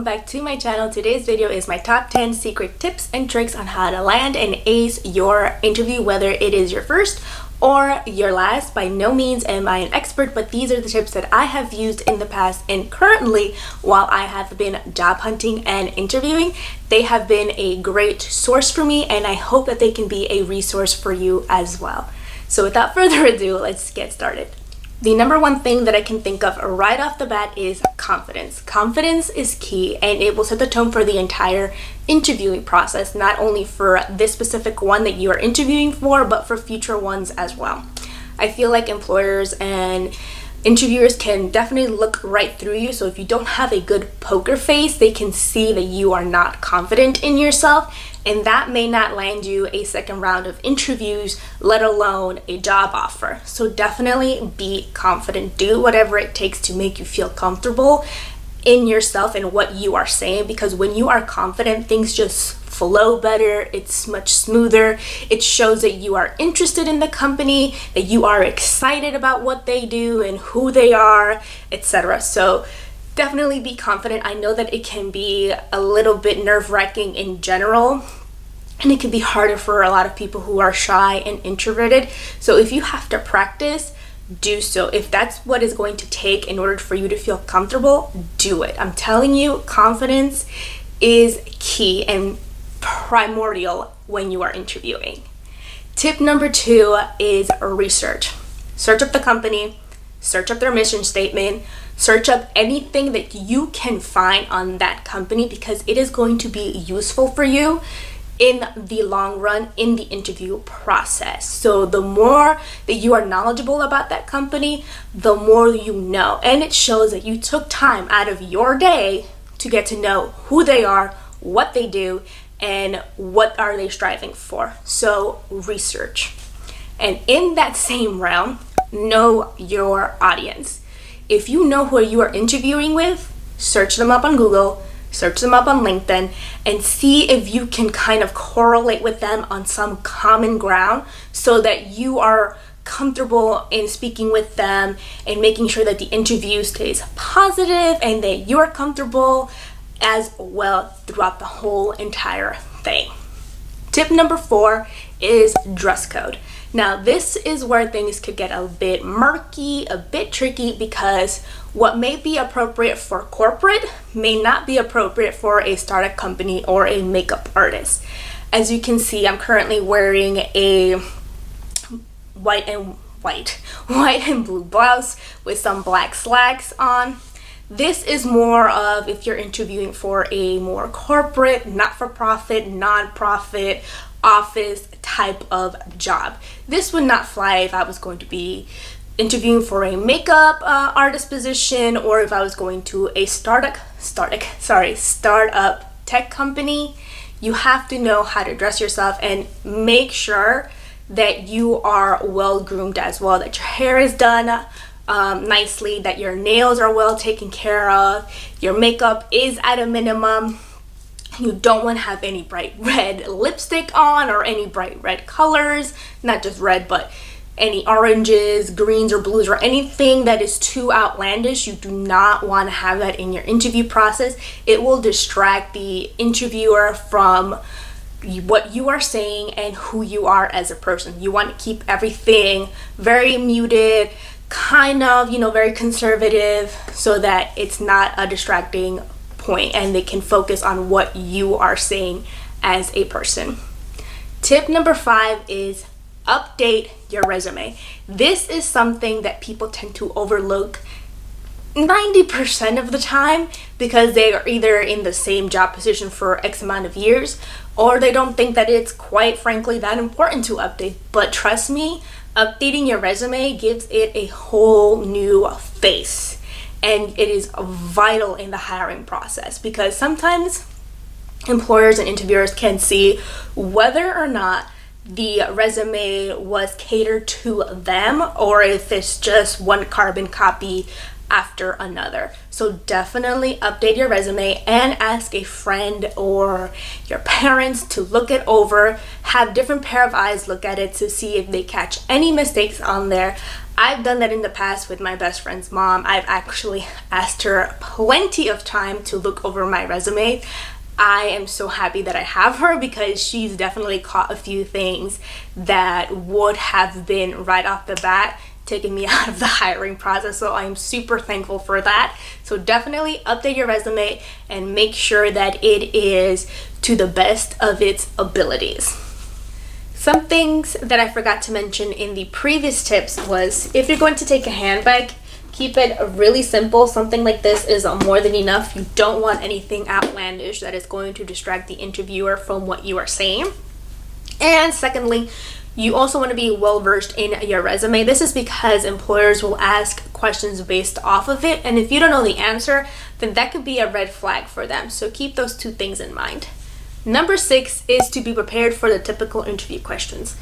welcome back to my channel. Today's video is my top 10 secret tips and tricks on how to land and ace your interview, whether it is your first or your last. By no means am I an expert, but these are the tips that I have used in the past and currently while I have been job hunting and interviewing. They have been a great source for me and I hope that they can be a resource for you as well. So without further ado, let's get started. The number one thing that I can think of right off the bat is confidence. Confidence is key and it will set the tone for the entire interviewing process, not only for this specific one that you are interviewing for, but for future ones as well. I feel like employers and interviewers can definitely look right through you, so if you don't have a good poker face, they can see that you are not confident in yourself, and that may not land you a second round of interviews, let alone a job offer. So definitely be confident. Do whatever it takes to make you feel comfortable in yourself and what you are saying, because when you are confident, things just flow better. It's much smoother. It shows that you are interested in the company, that you are excited about what they do and who they are, etc. So definitely be confident. I know that it can be a little bit nerve-wracking in general, and it can be harder for a lot of people who are shy and introverted. So if you have to practice, do so. If that's what it's going to take in order for you to feel comfortable, do it. I'm telling you, confidence is key and primordial when you are interviewing. Tip number 2 is research. Search up the company, search up their mission statement, search up anything that you can find on that company, because it is going to be useful for you in the long run in the interview process. So the more that you are knowledgeable about that company, the more you know, and it shows that you took time out of your day to get to know who they are, what they do, and what are they striving for. So research. And in that same realm, know your audience. If you know who you are interviewing with, search them up on Google, search them up on LinkedIn, and see if you can kind of correlate with them on some common ground so that you are comfortable in speaking with them and making sure that the interview stays positive and that you are comfortable as well throughout the whole entire thing. Tip number 4 is dress code. Now this is where things could get a bit murky, a bit tricky, because what may be appropriate for corporate may not be appropriate for a startup company or a makeup artist. As you can see, I'm currently wearing a white and blue blouse with some black slacks on. This is more of if you're interviewing for a more corporate, not-for-profit, non-profit, office type of job. This would not fly if I was going to be interviewing for a makeup artist position, or if I was going to a startup tech company. You have to know how to dress yourself and make sure that you are well groomed as well, that your hair is done nicely, that your nails are well taken care of, your makeup is at a minimum. You don't want to have any bright red lipstick on or any bright red colors, not just red, but any oranges, greens, or blues, or anything that is too outlandish. You do not want to have that in your interview process. It will distract the interviewer from what you are saying and who you are as a person. You want to keep everything very muted, kind of, very conservative, so that it's not a distracting point and they can focus on what you are saying as a person. Tip number 5 is update your resume. This is something that people tend to overlook 90% of the time because they are either in the same job position for X amount of years, or they don't think that it's quite frankly that important to update. But trust me, updating your resume gives it a whole new face, and it is vital in the hiring process, because sometimes employers and interviewers can see whether or not the resume was catered to them, or if it's just one carbon copy after another. So definitely update your resume and ask a friend or your parents to look it over. Have different pair of eyes look at it to see if they catch any mistakes on there. I've done that in the past with my best friend's mom. I've actually asked her plenty of time to look over my resume. I am so happy that I have her because she's definitely caught a few things that would have been right off the bat taking me out of the hiring process. So I'm super thankful for that. So definitely update your resume and make sure that it is to the best of its abilities. Some things that I forgot to mention in the previous tips was, if you're going to take a handbag, keep it really simple. Something like this is more than enough. You don't want anything outlandish that is going to distract the interviewer from what you are saying. And secondly, you also want to be well versed in your resume. This is because employers will ask questions based off of it, and if you don't know the answer, then that could be a red flag for them. So keep those two things in mind. Number 6 is to be prepared for the typical interview questions.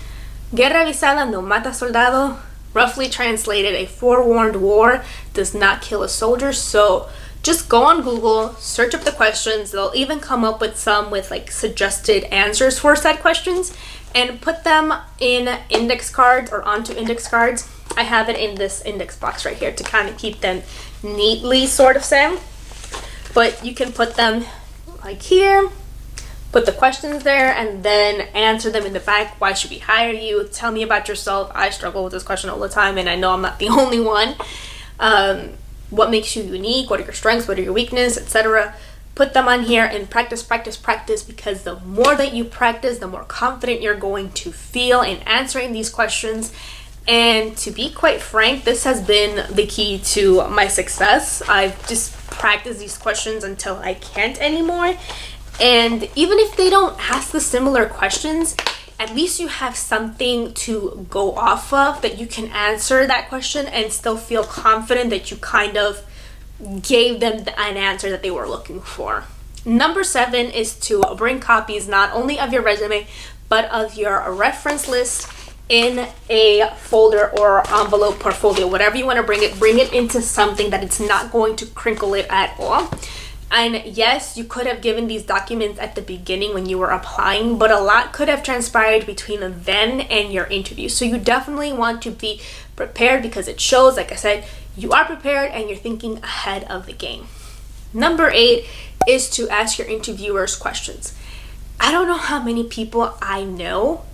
Guerra avisada no mata soldado. Roughly translated, a forewarned war does not kill a soldier. So just go on Google, search up the questions. They'll even come up with some with like suggested answers for said questions, and put them in index cards or onto index cards. I have it in this index box right here to kind of keep them neatly, sort of say. But you can put them like here, put the questions there, and then answer them in the back. Why should we hire you? Tell me about yourself. I struggle with this question all the time, and I know I'm not the only one. What makes you unique? What are your strengths? What are your weaknesses, etc.? Put them on here and practice, because the more that you practice, the more confident you're going to feel in answering these questions. And to be quite frank, this has been the key to my success. I've just practiced these questions until I can't anymore. And even if they don't ask the similar questions, at least you have something to go off of that you can answer that question and still feel confident that you kind of gave them an answer that they were looking for. Number 7 is to bring copies not only of your resume but of your reference list in a folder or envelope, portfolio, whatever you want to bring it into something that it's not going to crinkle it at all. And yes, you could have given these documents at the beginning when you were applying, but a lot could have transpired between then and your interview. So you definitely want to be prepared, because it shows, like I said, you are prepared and you're thinking ahead of the game. Number 8 is to ask your interviewers questions. I don't know how many people I know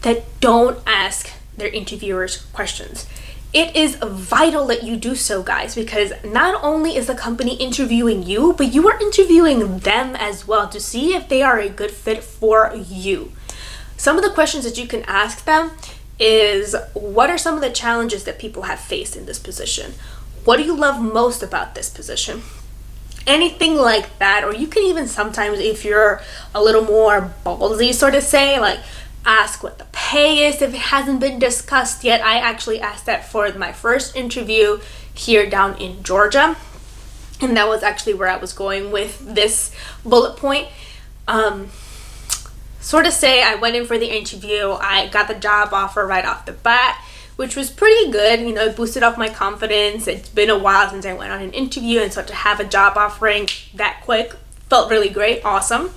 that don't ask their interviewers questions. It is vital that you do so, guys, because not only is the company interviewing you, but you are interviewing them as well to see if they are a good fit for you. Some of the questions that you can ask them is, what are some of the challenges that people have faced in this position? What do you love most about this position? Anything like that. Or you can even sometimes, if you're a little more ballsy, sort of say, like, ask what the pay is if it hasn't been discussed yet. I actually asked that for my first interview here down in Georgia, and that was actually where I was going with this bullet point. Sort of say I went in for the interview, I got the job offer right off the bat, which was pretty good. You know, it boosted up my confidence. It's been a while since I went on an interview, and so to have a job offering that quick felt really great, awesome.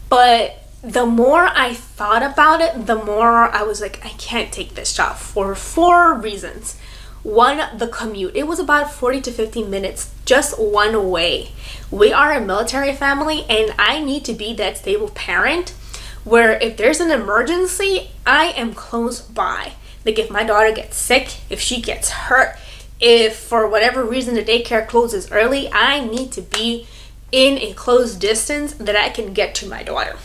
But the more I thought about it, the more I was like, I can't take this job for 4 reasons. One, the commute. It was about 40 to 50 minutes just one way. We are a military family, and I need to be that stable parent where if there's an emergency, I am close by. Like if my daughter gets sick, if she gets hurt, if for whatever reason the daycare closes early, I need to be in a close distance that I can get to my daughter.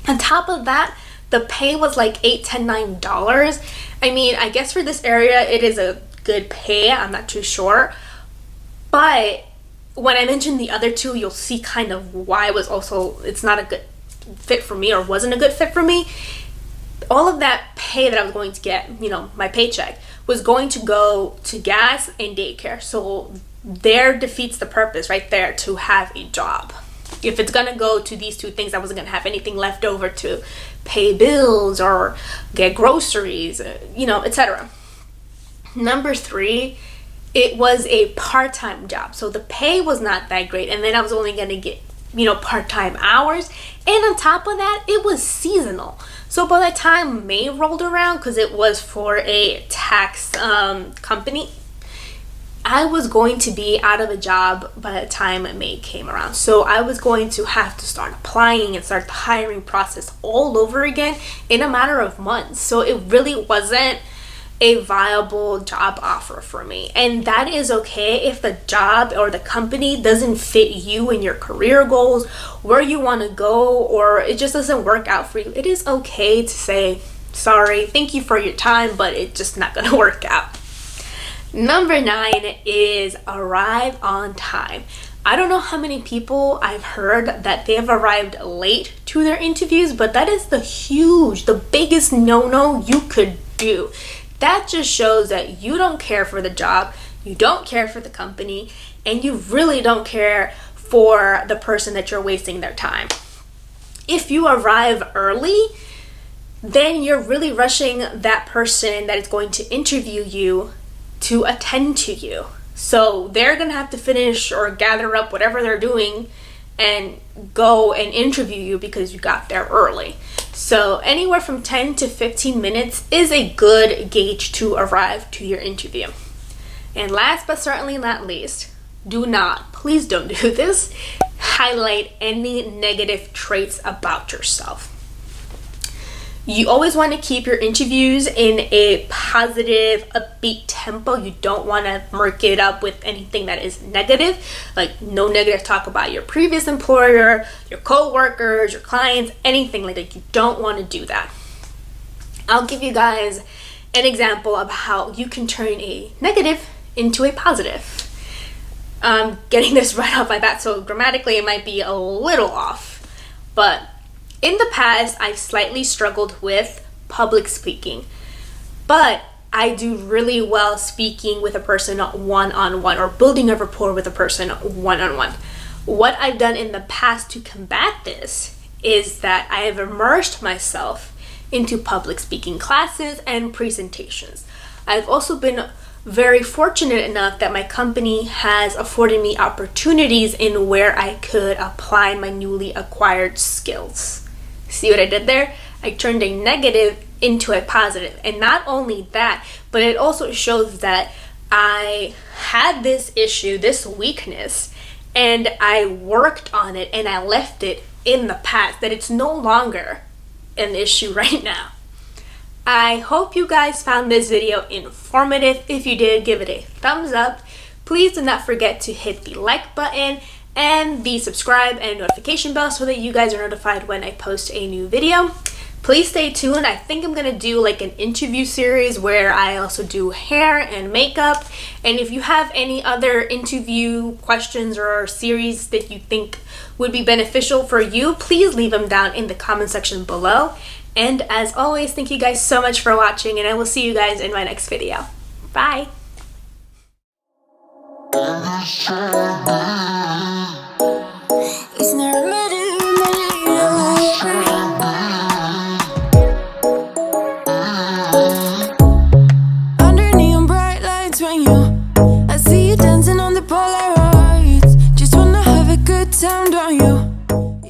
On top of that, the pay was like $8, $10, $9. I mean, I guess for this area, it is a good pay. I'm not too sure. But when I mentioned the other two, you'll see kind of why it's not a good fit for me, or wasn't a good fit for me. All of that pay that I was going to get, my paycheck, was going to go to gas and daycare. So there defeats the purpose right there to have a job. If it's gonna go to these two things, I wasn't gonna have anything left over to pay bills or get groceries, etc. Number 3, it was a part-time job, so the pay was not that great, and then I was only gonna get, you know, part-time hours, and on top of that, it was seasonal. So by the time May rolled around, because it was for a tax company, I was going to be out of a job by the time May came around. So I was going to have to start applying and start the hiring process all over again in a matter of months. So it really wasn't a viable job offer for me, and that is okay if the job or the company doesn't fit you and your career goals, where you want to go, or it just doesn't work out for you. It is okay to say sorry, thank you for your time, but it's just not gonna work out. Number 9 is arrive on time. I don't know how many people I've heard that they have arrived late to their interviews, but that is the biggest no-no you could do. That just shows that you don't care for the job, you don't care for the company, and you really don't care for the person that you're wasting their time. If you arrive early, then you're really rushing that person that is going to interview you to attend to you. So they're gonna have to finish or gather up whatever they're doing and go and interview you because you got there early. So anywhere from 10 to 15 minutes is a good gauge to arrive to your interview. And last but certainly not least, please don't do this, highlight any negative traits about yourself. You always want to keep your interviews in a positive, upbeat tempo. You don't want to murk it up with anything that is negative, like no negative talk about your previous employer, your co-workers, your clients, anything like that. You don't want to do that. I'll give you guys an example of how you can turn a negative into a positive. I'm getting this right off my bat, so grammatically it might be a little off, but in the past, I've slightly struggled with public speaking, but I do really well speaking with a person one-on-one or building a rapport with a person one-on-one. What I've done in the past to combat this is that I have immersed myself into public speaking classes and presentations. I've also been very fortunate enough that my company has afforded me opportunities in where I could apply my newly acquired skills. See what I did there? I turned a negative into a positive. And not only that, but it also shows that I had this issue, this weakness, and I worked on it and I left it in the past, that it's no longer an issue right now. I hope you guys found this video informative. If you did, give it a thumbs up. Please do not forget to hit the like button and the subscribe and notification bell so that you guys are notified when I post a new video. Please stay tuned. I think I'm gonna do like an interview series where I also do hair and makeup. And if you have any other interview questions or series that you think would be beneficial for you, please leave them down in the comment section below. And as always, thank you guys so much for watching, and I will see you guys in my next video. Bye! It's never matter.